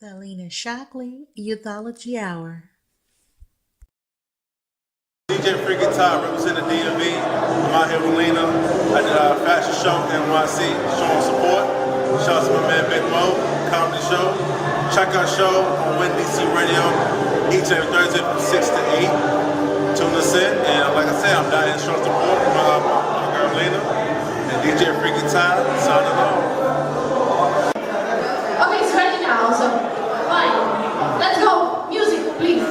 The Lena Shockley Youthology Hour. DJ Free Guitar representing DMV. I'm out here with Lena. I did our fashion show NYC, showing support. Shout out to my man Big Mo, comedy show. Check our show on WinDC Radio each and every Thursday from 6 to 8. Tune us in, and like I said, I'm down here showing support for my girl Lena and DJ Free Guitar signing off. Okay, it's ready now, so fine. Let's go. Music, please.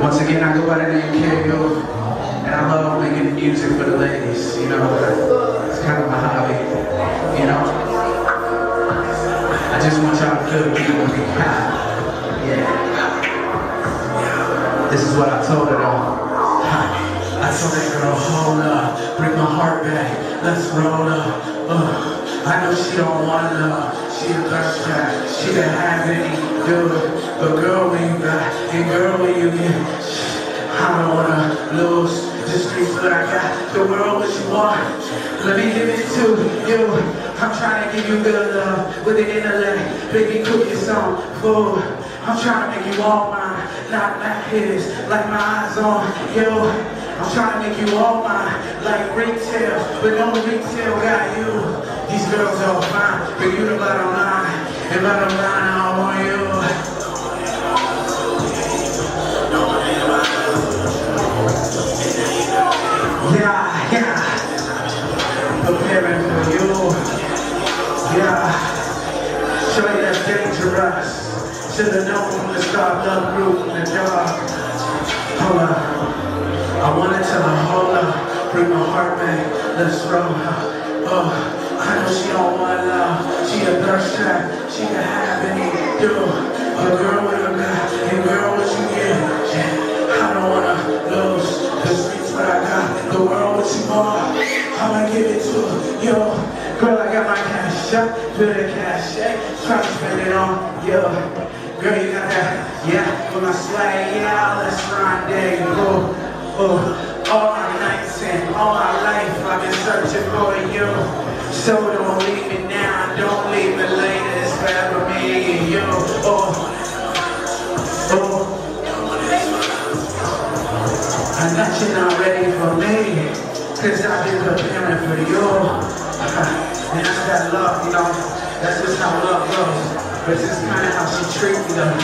Once again, I go by the name K.O. and I love making music for the ladies, you know. It's kind of a hobby, you know. I just want y'all to feel the beat with me. Yeah. This is what I told her though. I told that girl, hold up, bring my heart back, let's roll up. I know she don't want love, she a thirst trap, she can have any dude. But girl, when you got, and girl, when you get, I don't wanna lose. The streets what I got, the world what you want. Let me give it to you. I'm trying to give you good love with the intellect. Baby, cook your some food. I'm trying to make you all mine, not his. Like my eyes on you. I'm trying to make you all mine, like retail, but no retail got you. These girls all fine, but you the bottom line, and bottom line I want you. Yeah, preparing for you. Yeah, show you that's dangerous. Should've known from the start, love grew from the dark. Hold up. I wanna tell her, hold up, bring my heart back, let's roll her. Oh, I know she don't want love, she a thirst trap, she can have any do. A girl with a guy, and girl what you get. Yeah, I don't wanna lose, the streets what I got, the world what you want. I'ma give it to you. Girl, I got my cash up, feel the cash, try to spend it on you. Girl, you got that, yeah, with my swag, yeah, let's rendezvous. All my nights and all my life I've been searching for you. So don't leave me now, don't leave me later. It's forever me and you. I know you're not ready for me, cause I've been preparing for you. And that's that love, you know, that's just how love goes. But this is kind of how she treats me though.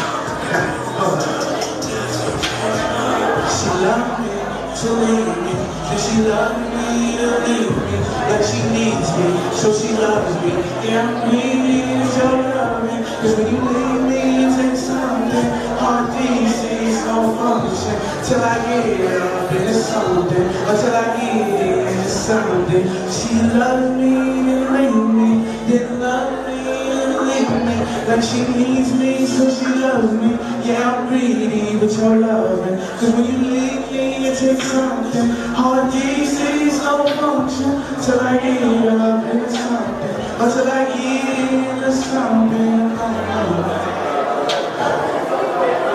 She loved me to leave me, and she loved me to leave me, like she needs me, so she loves me. Yeah, I'm greedy, so love me, cause when you leave me, you take something. Hard these things don't function, till I get up into something, until I get into something. She loved me and leave me, didn't love me and leave me, like she needs me, so she loves me. Yeah, I'm greedy, but you're loving, cause when you leave me, you take something. Hard these things don't function, till I get up into something, until I get into something.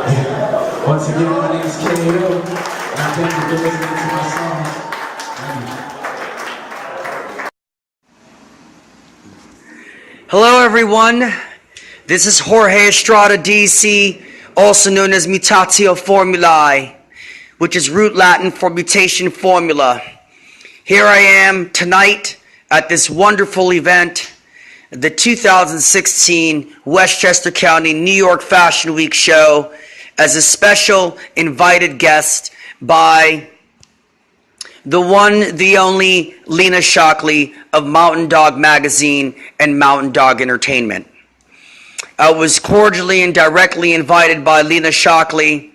Yeah. Once again, my name is KO, and I thank you for listening to my song. Hello everyone, this is Jorge Estrada DC, also known as Mutatio Formulae, which is root Latin for mutation formula. Here I am tonight at this wonderful event, the 2016 Westchester County New York Fashion Week show, as a special invited guest by the one, the only Lena Shockley of Mountain Dog Magazine and Mountain Dog Entertainment. I was cordially and directly invited by Lena Shockley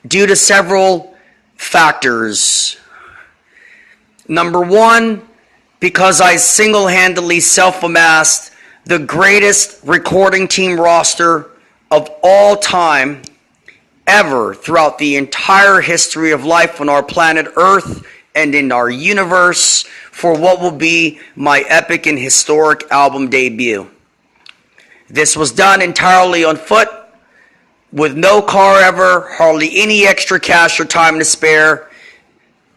due to several factors. Number one, because I single-handedly self-amassed the greatest recording team roster of all time ever throughout the entire history of life on our planet Earth and in our universe for what will be my epic and historic album debut. This was done entirely on foot, with no car ever, hardly any extra cash or time to spare,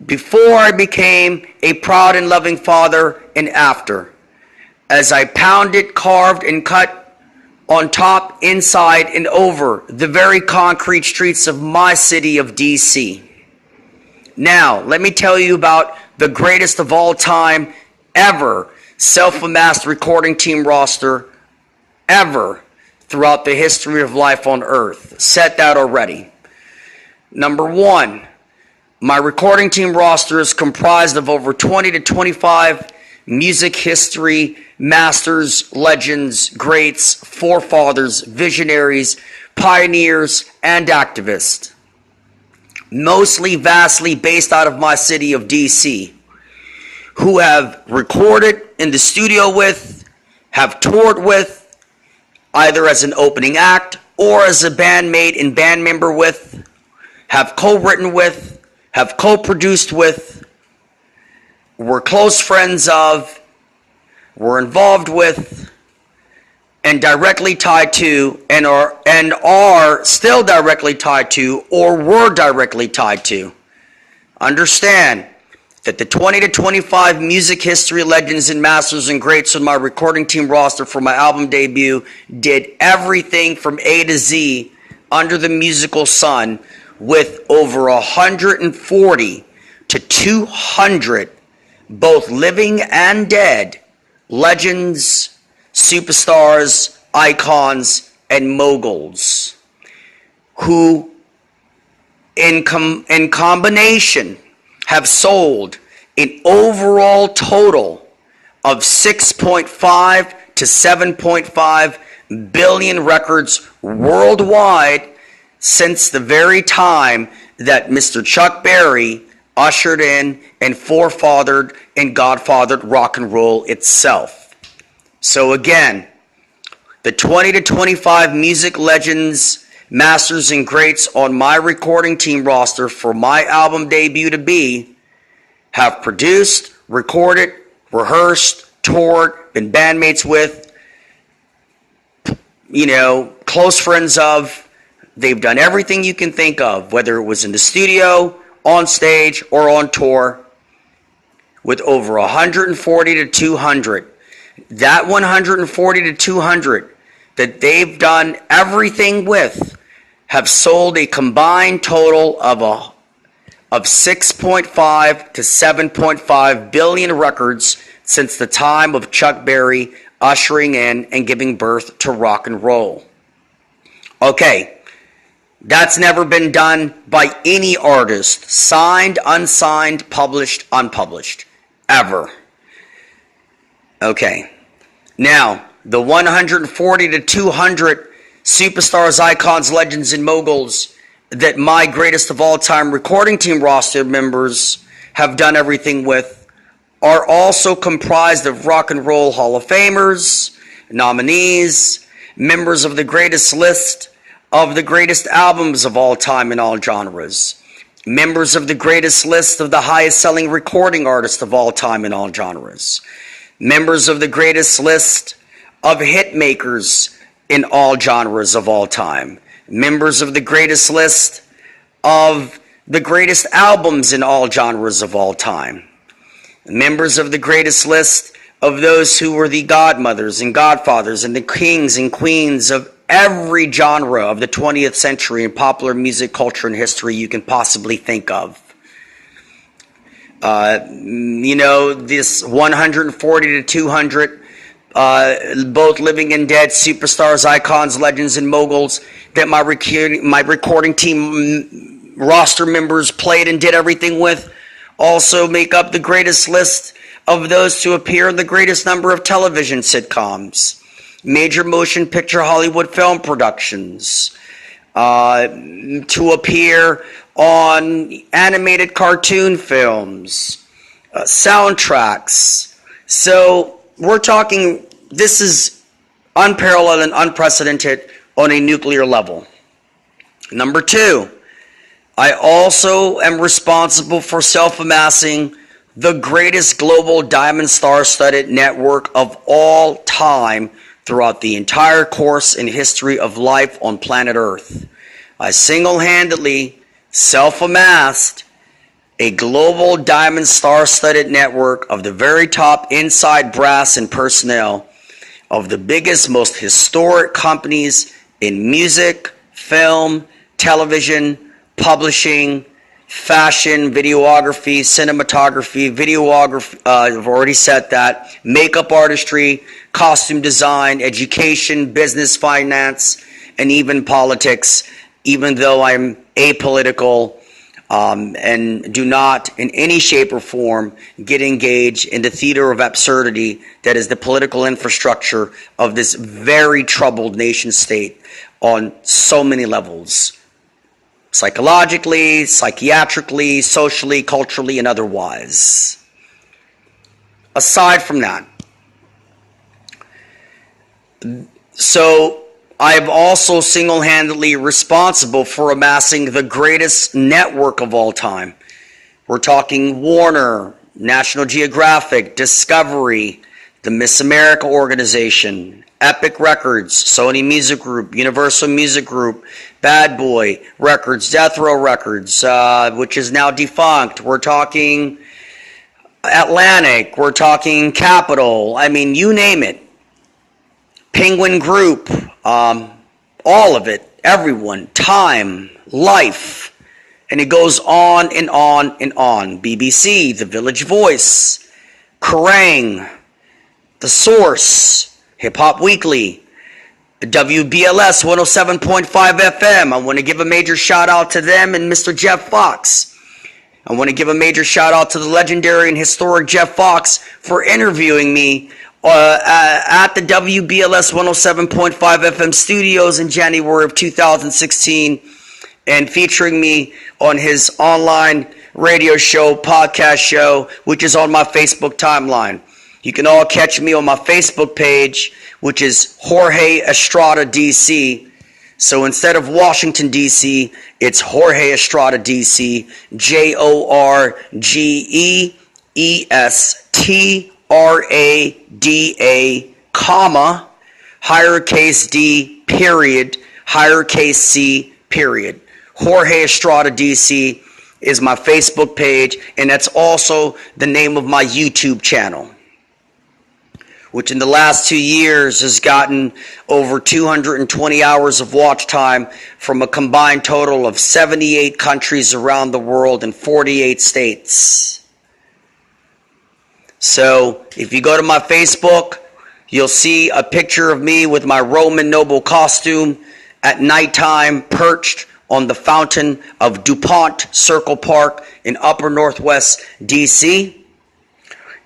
before I became a proud and loving father and after, as I pounded, carved, and cut on top, inside, and over the very concrete streets of my city of DC. Now, let me tell you about the greatest of all time ever self-amassed recording team roster ever throughout the history of life on Earth. Set that already. Number one, my recording team roster is comprised of over 20 to 25 music history masters, legends, greats, forefathers, visionaries, pioneers, and activists. Mostly vastly based out of my city of DC, who have recorded in the studio with, have toured with, either as an opening act or as a bandmate and band member with, have co-written with, have co-produced with, were close friends of, were involved with, and directly tied to, and are still directly tied to, or were directly tied to. Understand that the 20 to 25 music history legends and masters and greats on my recording team roster for my album debut did everything from A to Z under the musical sun, with over 140 to 200 both living and dead legends, superstars, icons, and moguls, who in combination have sold an overall total of 6.5 to 7.5 billion records worldwide since the very time that Mr. Chuck Berry ushered in and forefathered and godfathered rock and roll itself. So again, the 20 to 25 music legends, masters, and greats on my recording team roster for my album debut to be have produced, recorded, rehearsed, toured, been bandmates with, close friends of. They've done everything you can think of, whether it was in the studio, on stage, or on tour, with over 140 to 200. That 140 to 200 that they've done everything with have sold a combined total of 6.5 to 7.5 billion records since the time of Chuck Berry ushering in and giving birth to rock and roll. Okay. That's never been done by any artist, signed, unsigned, published, unpublished, ever. Okay. Now, the 140 to 200 superstars, icons, legends, and moguls that my greatest of all time recording team roster members have done everything with are also comprised of Rock and Roll Hall of Famers, nominees, members of the greatest list of the greatest albums of all time in all genres, members of the greatest list of the highest selling recording artists of all time in all genres, members of the greatest list of hit makers in all genres of all time, members of the greatest list of the greatest albums in all genres of all time, members of the greatest list of those who were the godmothers and godfathers and the kings and queens of every genre of the 20th century in popular music, culture, and history you can possibly think of. This 140 to 200, both living and dead superstars, icons, legends, and moguls that my recording team roster members played and did everything with also make up the greatest list of those to appear in the greatest number of television sitcoms, major motion picture Hollywood film productions, to appear on animated cartoon films, soundtracks. So we're talking, this is unparalleled and unprecedented on a nuclear level. Number two, I also am responsible for self-amassing the greatest global diamond star-studded network of all time throughout the entire course and history of life on planet Earth. I single-handedly self-amassed a global diamond star-studded network of the very top inside brass and personnel of the biggest, most historic companies in music, film, television, publishing, fashion, videography, cinematography, I've already said that, makeup artistry, costume design, education, business, finance, and even politics, even though I'm apolitical and do not in any shape or form get engaged in the theater of absurdity that is the political infrastructure of this very troubled nation state on so many levels. Psychologically, psychiatrically, socially, culturally, and otherwise. aside from that, so I am also single-handedly responsible for amassing the greatest network of all time. We're talking Warner, National Geographic, Discovery, the Miss America organization, Epic Records, Sony Music Group, Universal Music Group, Bad Boy Records, Death Row Records, which is now defunct. We're talking Atlantic, we're talking Capitol, I mean, you name it. Penguin Group, all of it, everyone, Time, Life, and it goes on and on and on. BBC, The Village Voice, Kerrang, The Source, Hip Hop Weekly, WBLS 107.5 FM. I want to give a major shout out to them and Mr. Jeff Fox. I want to give a major shout out to the legendary and historic Jeff Fox for interviewing me at the WBLS 107.5 FM studios in January of 2016 and featuring me on his online radio show, podcast show, which is on my Facebook timeline. You can all catch me on my Facebook page, which is Jorge Estrada DC. So instead of Washington DC, it's Jorge Estrada DC, JORGEESTRADA, comma, higher case D, period, higher case C, period. Jorge Estrada DC is my Facebook page, and that's also the name of my YouTube channel, which in the last 2 years has gotten over 220 hours of watch time from a combined total of 78 countries around the world and 48 states. So if you go to my Facebook, you'll see a picture of me with my Roman noble costume at nighttime perched on the fountain of DuPont Circle Park in Upper Northwest DC.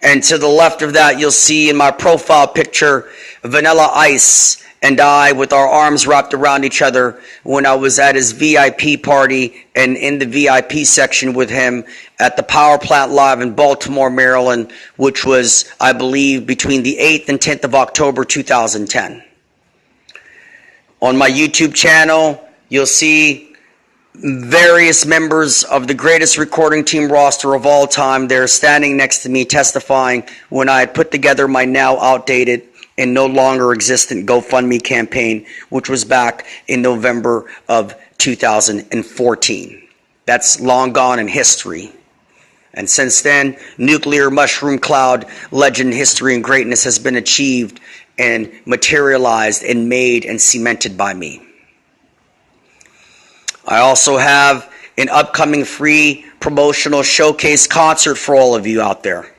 And to the left of that, you'll see in my profile picture Vanilla Ice and I with our arms wrapped around each other when I was at his VIP party and in the VIP section with him at the Power Plant Live in Baltimore, Maryland, which was, I believe, between the 8th and 10th of October 2010. On my YouTube channel, you'll see various members of the greatest recording team roster of all time. They're standing next to me testifying when I had put together my now outdated and no longer existent GoFundMe campaign, which was back in November of 2014. That's long gone in history. And since then, nuclear mushroom cloud legend, history, and greatness has been achieved and materialized and made and cemented by me. I also have an upcoming free promotional showcase concert for all of you out there.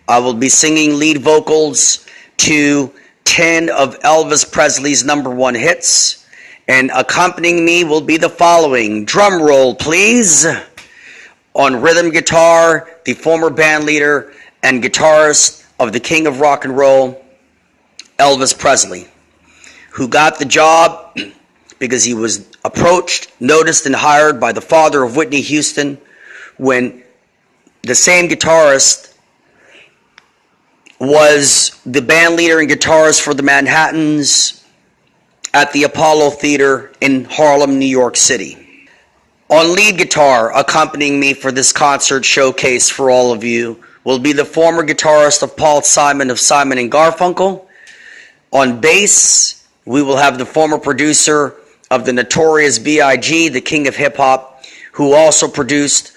I will be singing lead vocals to 10 of Elvis Presley's #1 hits, and accompanying me will be the following. Drum roll, please. On rhythm guitar, the former band leader and guitarist of the King of Rock and Roll, Elvis Presley, who got the job because he was approached, noticed, and hired by the father of Whitney Houston when the same guitarist was the band leader and guitarist for the Manhattans at the Apollo Theater in Harlem, New York City. On lead guitar, accompanying me for this concert showcase for all of you, will be the former guitarist of Paul Simon of Simon and Garfunkel. On bass, we will have the former producer of the Notorious B.I.G., the king of hip-hop, who also produced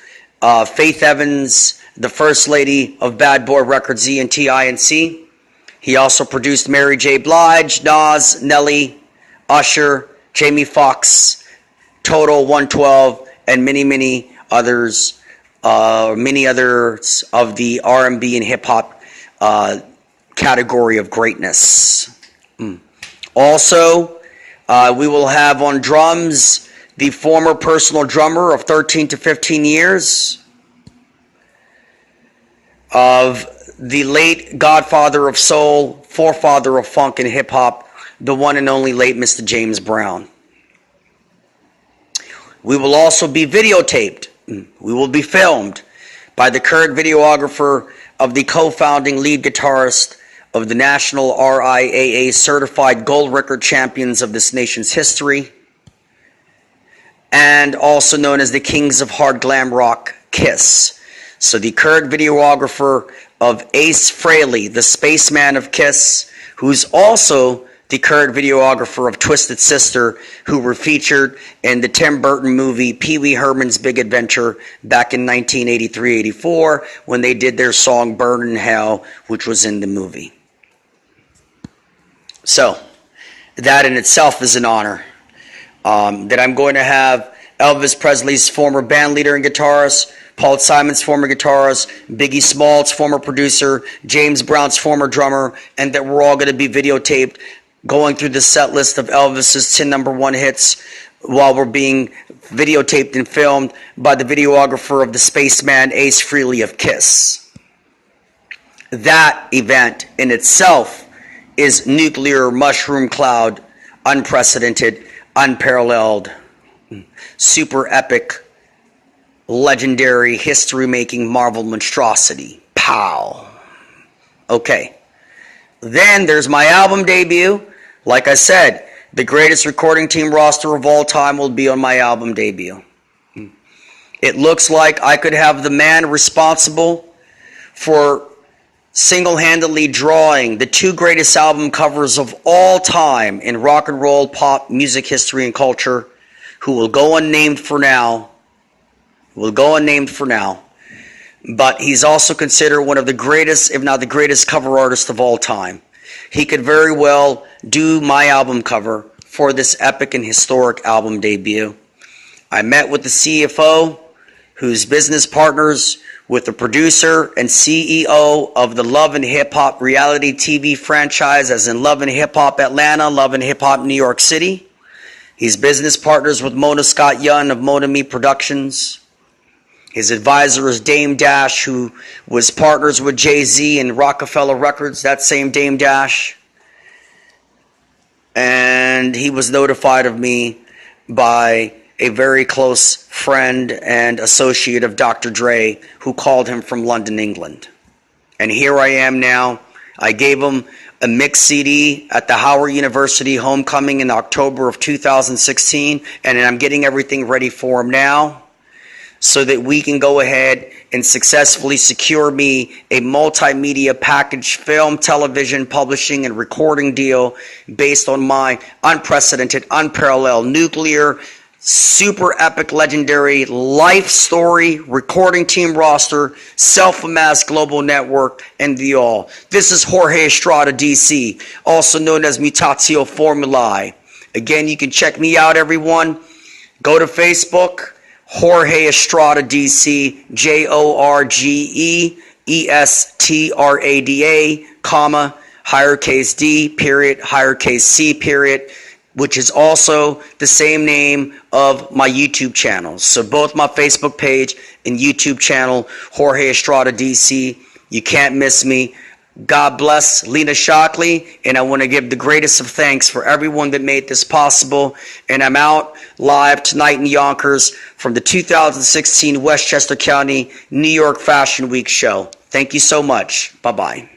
Faith Evans, the first lady of Bad Boy Records, E&T-I-N-C. He also produced Mary J. Blige, Nas, Nelly, Usher, Jamie Foxx, Total 112, and many others of the R&B and hip-hop category of greatness. Also, we will have on drums the former personal drummer of 13 to 15 years of the late godfather of soul, forefather of funk and hip-hop, the one and only late Mr. James Brown. We will also be videotaped. We will be filmed by the current videographer of the co-founding lead guitarist of the National RIAA Certified Gold Record Champions of this nation's history, and also known as the Kings of Hard Glam Rock, KISS. So the current videographer of Ace Frehley, the spaceman of KISS, who's also the current videographer of Twisted Sister, who were featured in the Tim Burton movie Pee Wee Herman's Big Adventure back in 1983-84 when they did their song Burn in Hell, which was in the movie. So, that in itself is an honor. That I'm going to have Elvis Presley's former band leader and guitarist, Paul Simon's former guitarist, Biggie Smalls' former producer, James Brown's former drummer, and that we're all going to be videotaped going through the set list of Elvis's 10 number one hits while we're being videotaped and filmed by the videographer of the spaceman Ace Frehley of KISS. That event in itself is nuclear mushroom cloud, unprecedented, unparalleled, super epic, legendary, history-making Marvel monstrosity. Pow. Okay. Then there's my album debut. Like I said, the greatest recording team roster of all time will be on my album debut. It looks like I could have the man responsible for single-handedly drawing the two greatest album covers of all time in rock and roll, pop, music, history, and culture, who will go unnamed for now. But he's also considered one of the greatest, if not the greatest, cover artist of all time. He could very well do my album cover for this epic and historic album debut. I met with the CFO, who's business partners with the producer and CEO of the Love and Hip Hop reality TV franchise, as in Love and Hip Hop Atlanta, Love and Hip Hop New York City. He's business partners with Mona Scott Young of Mona Me Productions. His advisor is Dame Dash, who was partners with Jay-Z and Rockefeller Records, that same Dame Dash. And he was notified of me by a very close friend and associate of Dr. Dre, who called him from London, England. And here I am now. I gave him a mix CD at the Howard University homecoming in October of 2016, and I'm getting everything ready for him now, so that we can go ahead and successfully secure me a multimedia package, film, television, publishing, and recording deal based on my unprecedented, unparalleled, nuclear, super epic, legendary life story, recording team roster, self-amassed global network, and the all. This is Jorge Estrada, DC, also known as Mutatio Formulae. Again, you can check me out, everyone. Go to Facebook, Jorge Estrada DC, JORGEESTRADA, comma, higher case D, period, higher case C, period, which is also the same name of my YouTube channel. So both my Facebook page and YouTube channel, Jorge Estrada DC. You can't miss me. God bless Lena Shockley, and I want to give the greatest of thanks for everyone that made this possible. And I'm out live tonight in Yonkers from the 2016 Westchester County New York Fashion Week show. Thank you so much. Bye-bye.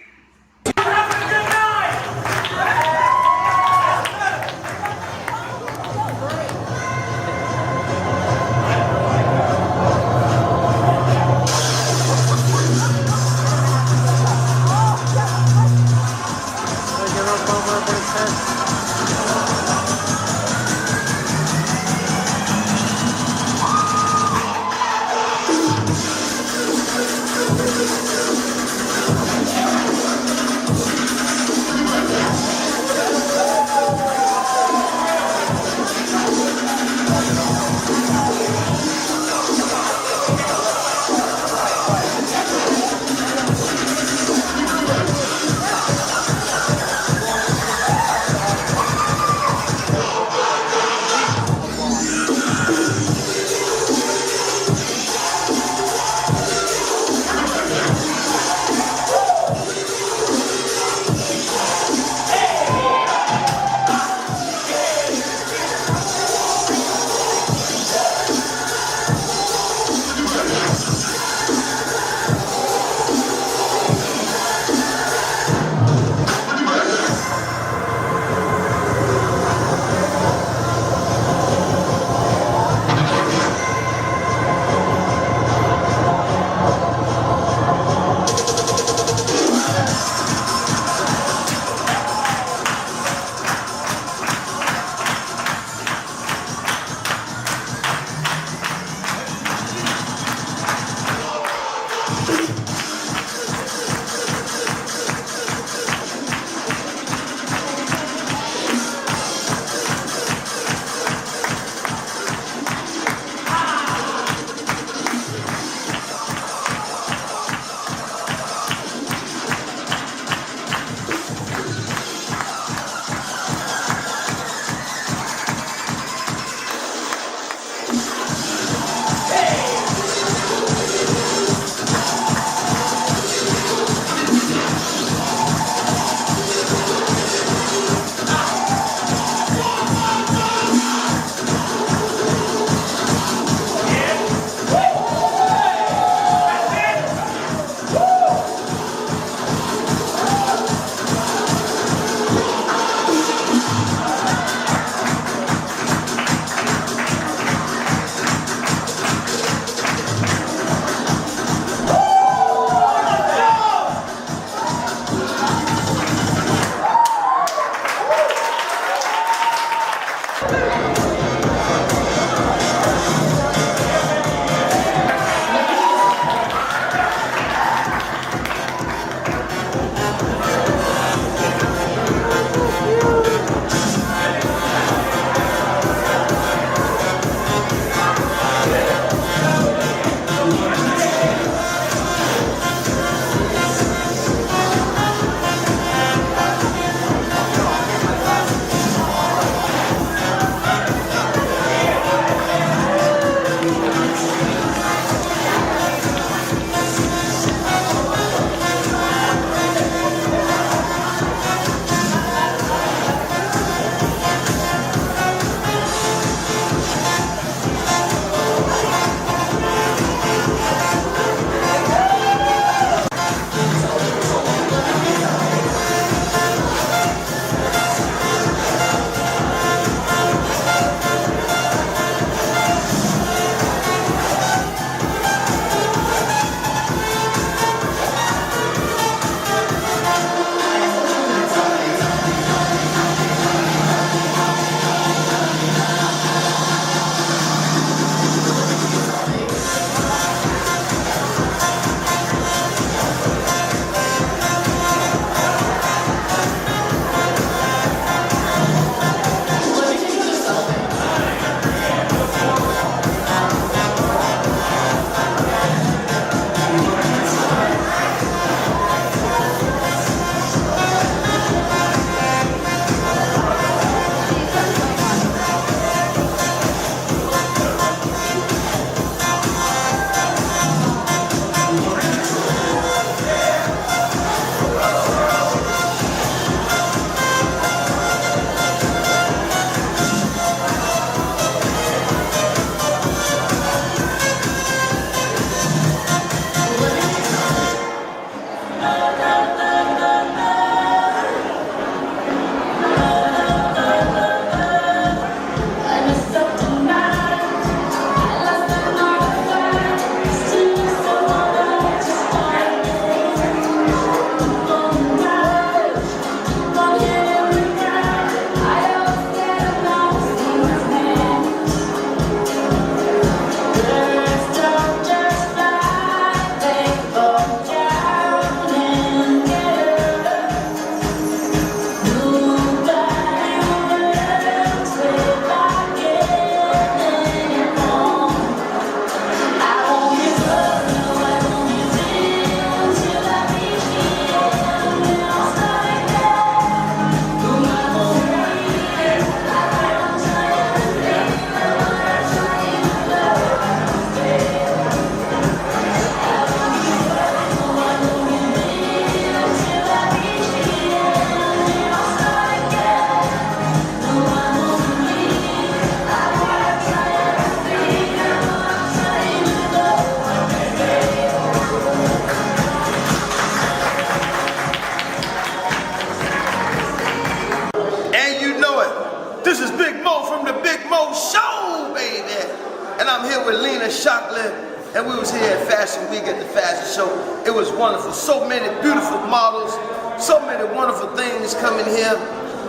with Lena Shockley, and we was here at Fashion Week at the fashion show. It was wonderful. So many beautiful models, so many wonderful things coming here.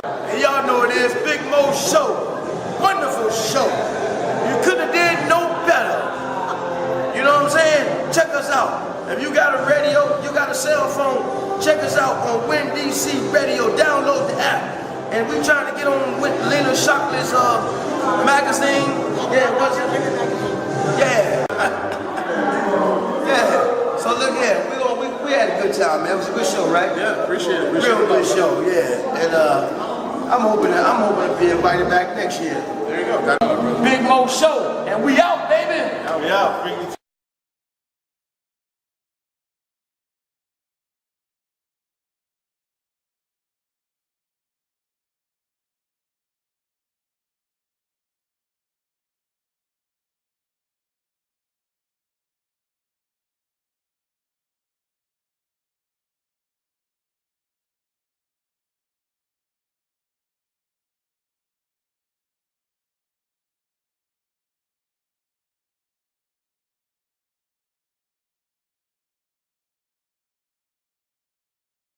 And y'all know it is Big Mo's show. Wonderful show. You couldn't have did no better. You know what I'm saying? Check us out. If you got a radio, you got a cell phone, check us out on WinDC Radio. Download the app. And we trying to get on with Lena Shockley's magazine. Yeah, what's it? Yeah. Yeah. So look here, we had a good time, man. It was a good show, right? Yeah, appreciate it. Real good show, yeah. And I'm hoping to be invited back next year. There you go. Big Mo Show, and we out, baby. We out.